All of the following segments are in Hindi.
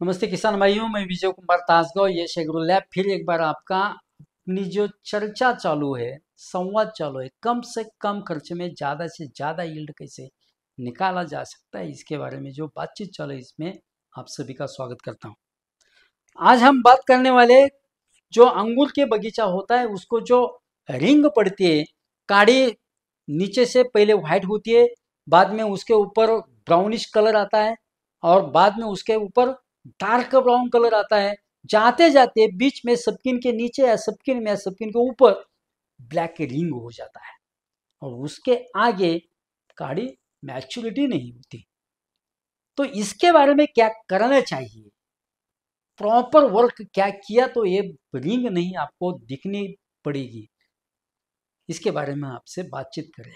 नमस्ते किसान भाइयों, मैं विजय कुमार तासगांव। ये शेग्रो लैब फिर एक बार आपका अपनी जो चर्चा चालू है, संवाद चालू है, कम से कम खर्च में ज़्यादा से ज़्यादा यील्ड कैसे निकाला जा सकता है, इसके बारे में जो बातचीत चालू है, इसमें आप सभी का स्वागत करता हूँ। आज हम बात करने वाले, जो अंगूर के बगीचा होता है उसको जो रिंग पड़ती है, काड़ी नीचे से पहले व्हाइट होती है, बाद में उसके ऊपर ब्राउनिश कलर आता है और बाद में उसके ऊपर डार्क ब्राउन कलर आता है। जाते जाते बीच में सपकिन के नीचे या सपकिन में या सपकिन के ऊपर ब्लैक रिंग हो जाता है और उसके आगे काड़ी मैच्योरिटी नहीं होती। तो इसके बारे में क्या करना चाहिए, प्रॉपर वर्क क्या किया तो ये रिंग नहीं आपको दिखनी पड़ेगी, इसके बारे में आपसे बातचीत करें।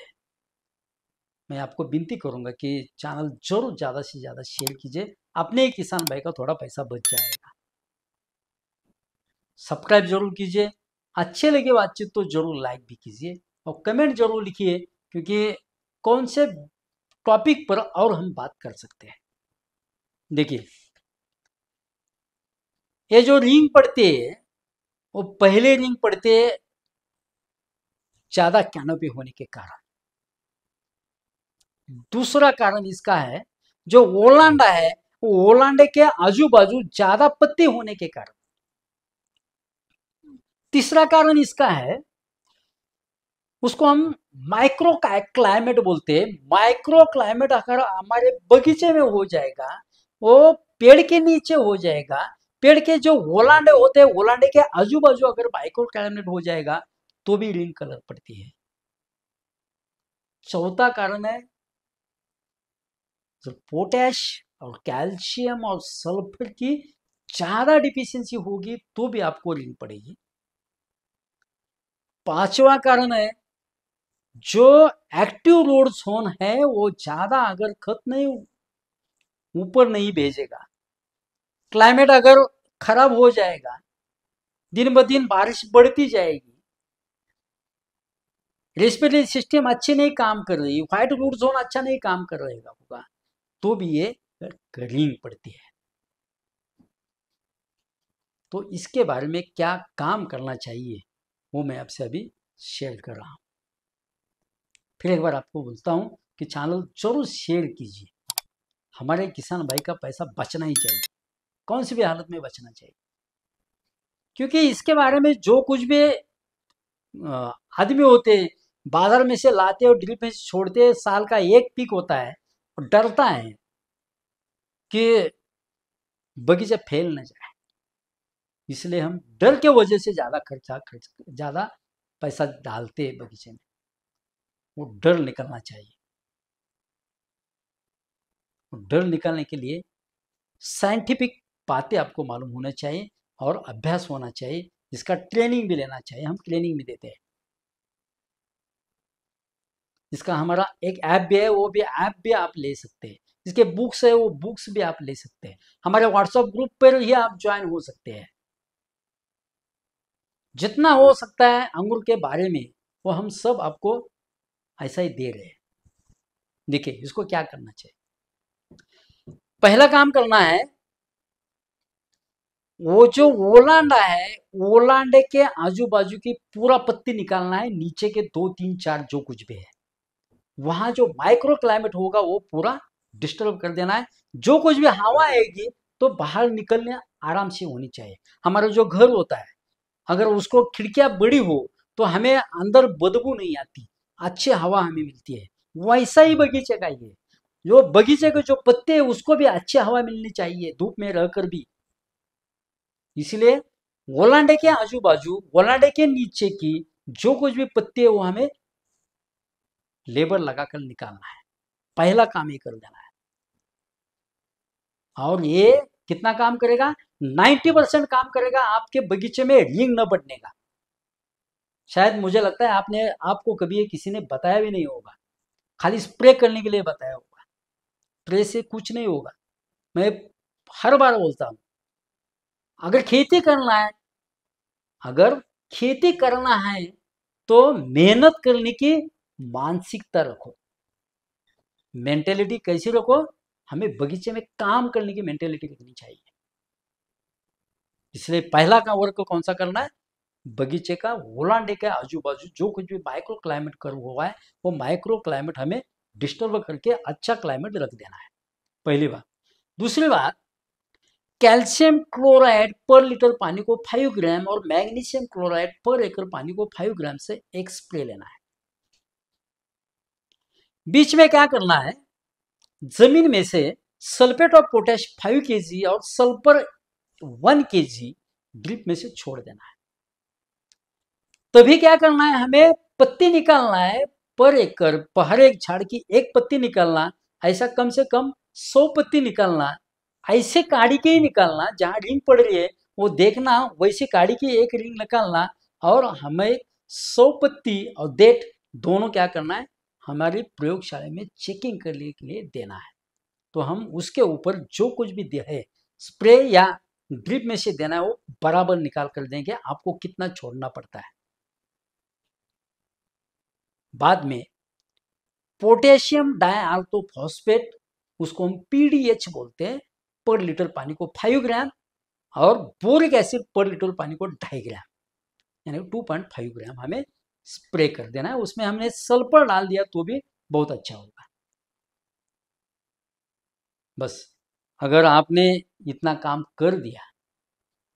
मैं आपको विनती करूंगा कि चैनल जरूर ज़्यादा से ज़्यादा शेयर कीजिए, अपने ही किसान भाई का थोड़ा पैसा बच जाएगा। सब्सक्राइब जरूर कीजिए, अच्छे लगे बातचीत तो जरूर लाइक भी कीजिए और कमेंट जरूर लिखिए, क्योंकि कौन से टॉपिक पर और हम बात कर सकते हैं। देखिए, ये जो रिंग पड़ते हैं वो पहले रिंग पड़ते हैं ज़्यादा कैनोपी होने के कारण। दूसरा कारण इसका है, जो ओलांडा है वो ओलांडे के आजू बाजू ज्यादा पत्ते होने के कारण। तीसरा कारण इसका है, उसको हम माइक्रो क्लाइमेट बोलते हैं। माइक्रो क्लाइमेट अगर हमारे बगीचे में हो जाएगा, वो पेड़ के नीचे हो जाएगा, पेड़ के जो ओलांडे होते हैं ओलांडे के आजू बाजू अगर माइक्रो क्लाइमेट हो जाएगा तो भी रिंग कलर पड़ती है। चौथा कारण है, जो पोटैश और कैल्शियम और सल्फर की ज्यादा डिफिशियंसी होगी तो भी आपको रिंग पड़ेगी। पांचवा कारण है, जो एक्टिव रोड जोन है वो ज्यादा अगर खत नहीं ऊपर नहीं भेजेगा, क्लाइमेट अगर खराब हो जाएगा, दिन ब दिन बारिश बढ़ती जाएगी, रेस्पिरेटरी सिस्टम अच्छी नहीं काम कर रही, व्हाइट रूट जोन अच्छा नहीं काम कर रहेगा होगा, तो भी ये रिंग पड़ती है। तो इसके बारे में क्या काम करना चाहिए वो मैं आपसे अभी शेयर कर रहा हूँ। फिर एक बार आपको बोलता हूँ कि चैनल जरूर शेयर कीजिए, हमारे किसान भाई का पैसा बचना ही चाहिए, कौन सी भी हालत में बचना चाहिए। क्योंकि इसके बारे में जो कुछ भी आदमी होते हैं, बाजार में से लाते और ड्रिप में छोड़ते हैं, साल का एक पीक होता है और डरता है कि बगीचा फैल न जाए, इसलिए हम डर के वजह से ज्यादा पैसा डालते हैं बगीचे में। वो डर निकलना चाहिए। डर निकालने के लिए साइंटिफिक बातें आपको मालूम होना चाहिए और अभ्यास होना चाहिए, जिसका ट्रेनिंग भी लेना चाहिए। हम ट्रेनिंग भी देते हैं, इसका हमारा एक ऐप भी है, वो भी ऐप भी आप ले सकते हैं। जिसके बुक्स है वो बुक्स भी आप ले सकते हैं। हमारे व्हाट्सएप ग्रुप पर ही आप ज्वाइन हो सकते हैं। जितना हो सकता है अंगूर के बारे में वो हम सब आपको ऐसा ही दे रहे हैं। देखिए, इसको क्या करना चाहिए। पहला काम करना है, वो जो ओलांडा है, ओलांडे के आजू बाजू की पूरा पत्ती निकालना है, नीचे के 2 3 4 जो कुछ भी है, वहां जो माइक्रो क्लाइमेट होगा वो पूरा डिस्टर्ब कर देना है। जो कुछ भी हवा आएगी तो बाहर निकलने आराम से होनी चाहिए। हमारा जो घर होता है, अगर उसको खिड़कियां बड़ी हो तो हमें अंदर बदबू नहीं आती, अच्छी हवा हमें मिलती है। वैसा ही बगीचे का ये, जो बगीचे के जो पत्ते हैं उसको भी अच्छी हवा मिलनी चाहिए, धूप में रहकर भी। इसलिए ओलांडे के आजू बाजू, ओलांडे के नीचे की जो कुछ भी पत्ते है वो हमें लेबर लगाकर निकालना है। पहला काम ये कर देना है। और ये कितना काम करेगा? 90% काम करेगा आपके बगीचे में रिंग न बढ़ने का। शायद मुझे लगता है आपको कभी ये किसी ने बताया भी नहीं होगा, खाली स्प्रे करने के लिए बताया होगा। स्प्रे से कुछ नहीं होगा। मैं हर बार बोलता हूं, अगर खेती करना है, अगर खेती करना है तो मेहनत करने की मानसिकता रखो। मेंटेलिटी कैसी रखो? हमें बगीचे में काम करने की मेंटेलिटी रखनी चाहिए। इसलिए पहला का वर्क कौन सा करना है, बगीचे का वोलांडे के आजू बाजू जो कुछ भी माइक्रो क्लाइमेट कर हुआ है वो माइक्रो क्लाइमेट हमें डिस्टर्ब करके अच्छा क्लाइमेट रख देना है, पहली बात। दूसरी बात, कैल्शियम क्लोराइड पर लीटर पानी को 5 ग्राम और मैग्नीशियम क्लोराइड पर एकड़ पानी को 5 ग्राम से एक स्प्रे लेना है। बीच में क्या करना है, जमीन में से सल्फेट ऑफ पोटेश 5 kg और सल्फर 1 kg ड्रिप में से छोड़ देना है। तभी क्या करना है, हमें पत्ती निकालना है पर एकड़, हर एक झाड़ की एक पत्ती निकालना, ऐसा कम से कम 100 पत्ती निकालना, ऐसे काड़ी के ही निकालना, जहां रिंग पड़ रही है वो देखना, वैसी काड़ी की एक रिंग निकालना और हमें 100 पत्ती और डेट दोनों क्या करना है, हमारी प्रयोगशाला में चेकिंग करने के लिए देना है। तो हम उसके ऊपर जो कुछ भी है स्प्रे या ड्रिप में से देना है वो बराबर निकाल कर देंगे, आपको कितना छोड़ना पड़ता है। बाद में पोटेशियम डाइऑर्थोफॉस्फेट, उसको हम पीडीएच बोलते हैं, पर लीटर पानी को 5 ग्राम और बोरिक एसिड पर लीटर पानी को 2.5 ग्राम, यानी 2.5 ग्राम हमें स्प्रे कर देना है। उसमें हमने सल्फर डाल दिया तो भी बहुत अच्छा होगा। बस अगर आपने इतना काम कर दिया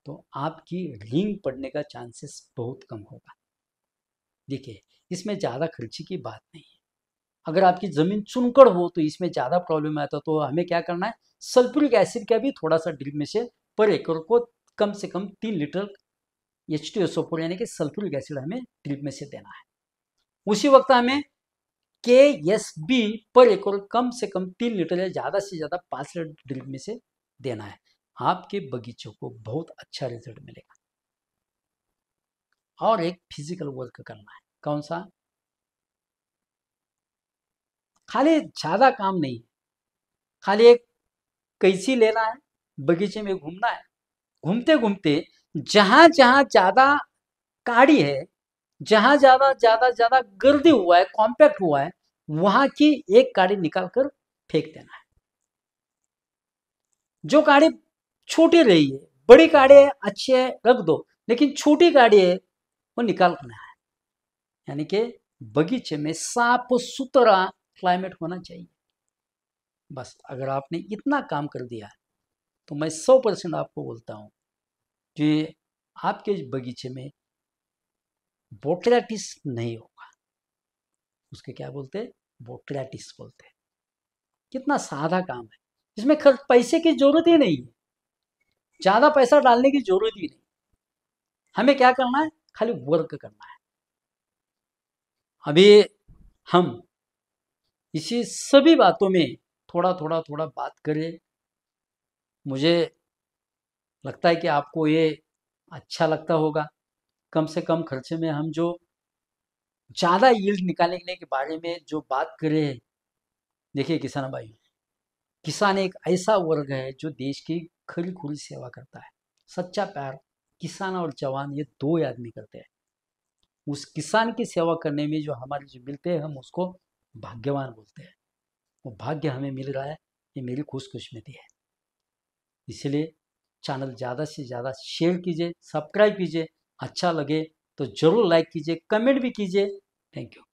तो आपकी रिंग पड़ने का चांसेस बहुत कम होगा। देखिए, इसमें ज़्यादा खर्चे की बात नहीं है। अगर आपकी ज़मीन चुनकड़ हो तो इसमें ज़्यादा प्रॉब्लम आता, तो हमें क्या करना है, सल्फ्यूरिक एसिड का भी थोड़ा सा ड्रिप में से पर एकड़ को कम से कम 3 लीटर H2SO4 यानी कि सल्फ्यूरिक एसिड हमें ड्रिप में से देना है। उसी वक्त हमें KSB पर एकड़ कम से कम 3 लीटर या ज़्यादा से ज़्यादा 5 लीटर ड्रिप में से देना है। आपके बगीचों को बहुत अच्छा रिजल्ट मिलेगा। और एक फिजिकल वर्क करना है, कौन सा, खाली ज़्यादा काम नहीं, खाली एक कैंची लेना है, बगीचे में घूमना है, घूमते घूमते जहां जहां ज्यादा काड़ी है, जहां ज्यादा ज्यादा ज्यादा गर्दी हुआ है, कॉम्पैक्ट हुआ है, वहां की एक काड़ी निकाल कर फेंक देना है। जो काड़ी छोटी रही है, बड़ी काड़ी है अच्छी है रख दो, लेकिन छोटी काड़ी है वो निकालना है। यानी कि बगीचे में साफ सुथरा क्लाइमेट होना चाहिए। बस अगर आपने इतना काम कर दिया तो मैं 100% आपको बोलता हूँ कि आपके बगीचे में बोट्रैटिस नहीं होगा। उसके क्या बोलते हैं, बोट्रैटिस बोलते हैं। कितना सादा काम है, इसमें खर्च पैसे की जरूरत ही नहीं है, ज़्यादा पैसा डालने की जरूरत ही नहीं। हमें क्या करना है, खाली वर्क करना है। अभी हम इसी सभी बातों में थोड़ा थोड़ा थोड़ा बात करें। मुझे लगता है कि आपको ये अच्छा लगता होगा। कम से कम खर्चे में हम जो ज़्यादा यील्ड निकालने के बारे में जो बात करें। देखिए किसान भाई, किसान एक ऐसा वर्ग है जो देश की खरी खुरी सेवा करता है। सच्चा प्यार किसान और जवान ये दो ही आदमी करते हैं। उस किसान की सेवा करने में जो हमारे जो मिलते हैं हम उसको भाग्यवान बोलते हैं। वो भाग्य हमें मिल रहा है, ये मेरी खुशकिस्मती है। इसलिए चैनल ज़्यादा से ज़्यादा शेयर कीजिए, सब्सक्राइब कीजिए, अच्छा लगे तो ज़रूर लाइक कीजिए, कमेंट भी कीजिए। Thank you.